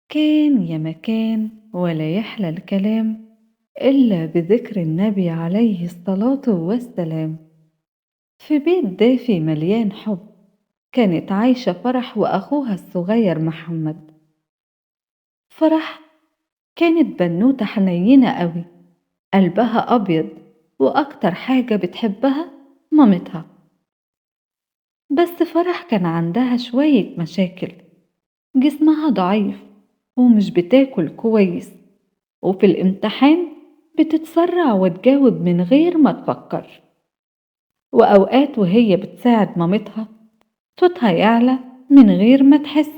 كان يا مكان ولا يحلى الكلام إلا بذكر النبي عليه الصلاة والسلام. في بيت دافي مليان حب كانت عايشة فرح وأخوها الصغير محمد. فرح كانت بنوتة حنينة قوي، قلبها أبيض، وأكتر حاجة بتحبها مامتها. بس فرح كان عندها شوية مشاكل، جسمها ضعيف ومش بتاكل كويس، وفي الامتحان بتتسرع وتجاوب من غير ما تفكر. وأوقات وهي بتساعد مامتها صوتها يعلى من غير ما تحس.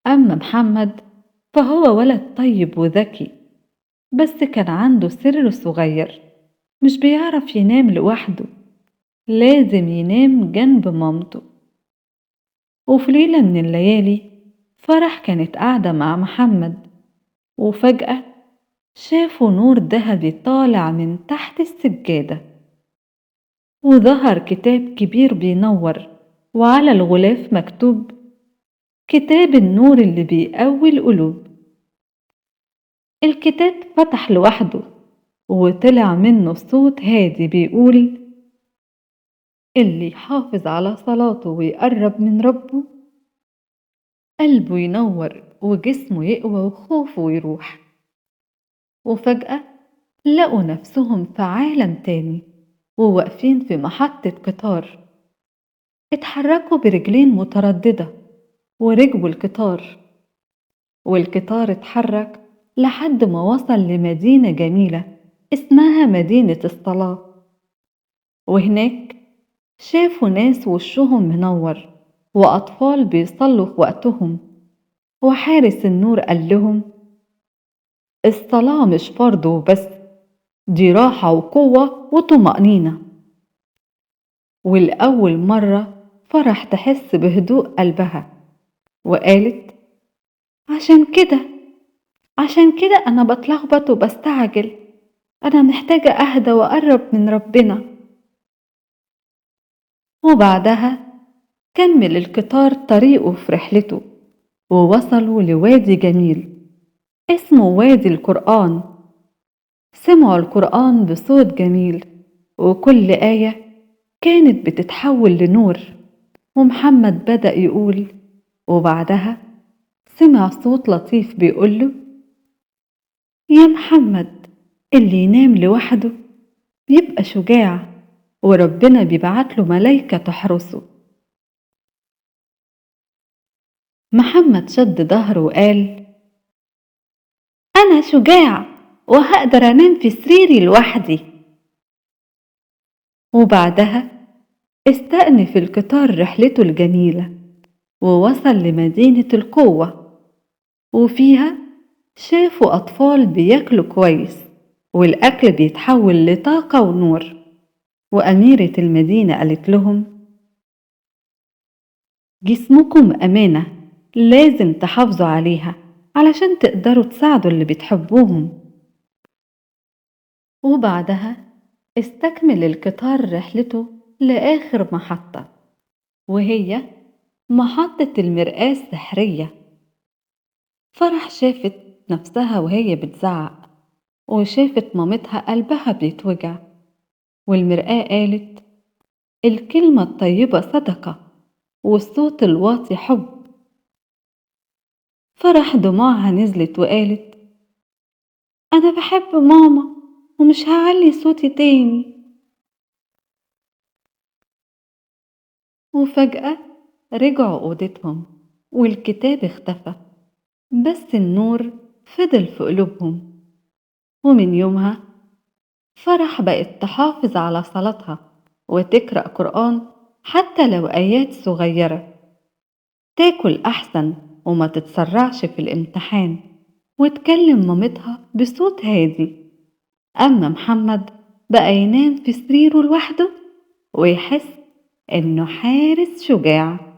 أما محمد فهو ولد طيب وذكي، بس كان عنده سر صغير، مش بيعرف ينام لوحده، لازم ينام جنب مامته. وفي ليلة من الليالي فرح كانت قاعدة مع محمد، وفجأة شافوا نور ذهبي طالع من تحت السجادة، وظهر كتاب كبير بينور، وعلى الغلاف مكتوب: كتاب النور اللي بيقوي القلوب. الكتاب فتح لوحده وطلع منه صوت هادي بيقول: اللي يحافظ على صلاته ويقرب من ربه قلبه ينور وجسمه يقوى وخوفه يروح. وفجأة لقوا نفسهم في عالم تاني، وواقفين في محطة قطار. اتحركوا برجلين مترددة وركبوا القطار، والقطار اتحرك لحد ما وصل لمدينة جميلة اسمها مدينة الصلاة. وهناك شافوا ناس وشهم منور، وأطفال بيصلوا في وقتهم. وحارس النور قال لهم: الصلاة مش فرض وبس، دي راحة وقوة وطمأنينة. والأول مرة فرح تحس بهدوء قلبها، وقالت: عشان كده أنا بتلخبط وبستعجل، أنا محتاجة أهدى وأقرب من ربنا. وبعدها كمل القطار طريقه في رحلته، ووصلوا لوادي جميل اسمه وادي القرآن. سمعوا القرآن بصوت جميل، وكل آية كانت بتتحول لنور. ومحمد بدأ يقول، وبعدها سمع صوت لطيف بيقوله: يا محمد، اللي ينام لوحده بيبقى شجاع، وربنا بيبعتله ملايكة تحرسه. محمد شد ظهره وقال: أنا شجاع وهقدر أنام في سريري لوحدي. وبعدها استأنف القطار رحلته الجميلة، ووصل لمدينة القوة. وفيها شافوا أطفال بياكلوا كويس، والأكل بيتحول لطاقة ونور. وأميرة المدينة قالت لهم: جسمكم أمانة، لازم تحافظوا عليها علشان تقدروا تساعدوا اللي بتحبوهم. وبعدها استكمل القطار رحلته لآخر محطة، وهي محطة المرآة السحرية. فرح شافت نفسها وهي بتزعق، وشافت مامتها قلبها بيتوجع، والمرآة قالت: الكلمة الطيبة صدقة، والصوت الواطي حب. فرح دموعها نزلت وقالت: أنا بحب ماما ومش هعلي صوتي تاني. وفجأة رجعوا أوضتهم، والكتاب اختفى، بس النور فضل في قلوبهم. ومن يومها فرح بقت تحافظ على صلاتها وتقرأ قرآن، حتى لو آيات صغيرة. تاكل أحسن وما تتسرعش في الامتحان، وتكلم مامتها بصوت هادي. أما محمد بقى ينام في سريره لوحده، ويحس إنه حارس شجاع.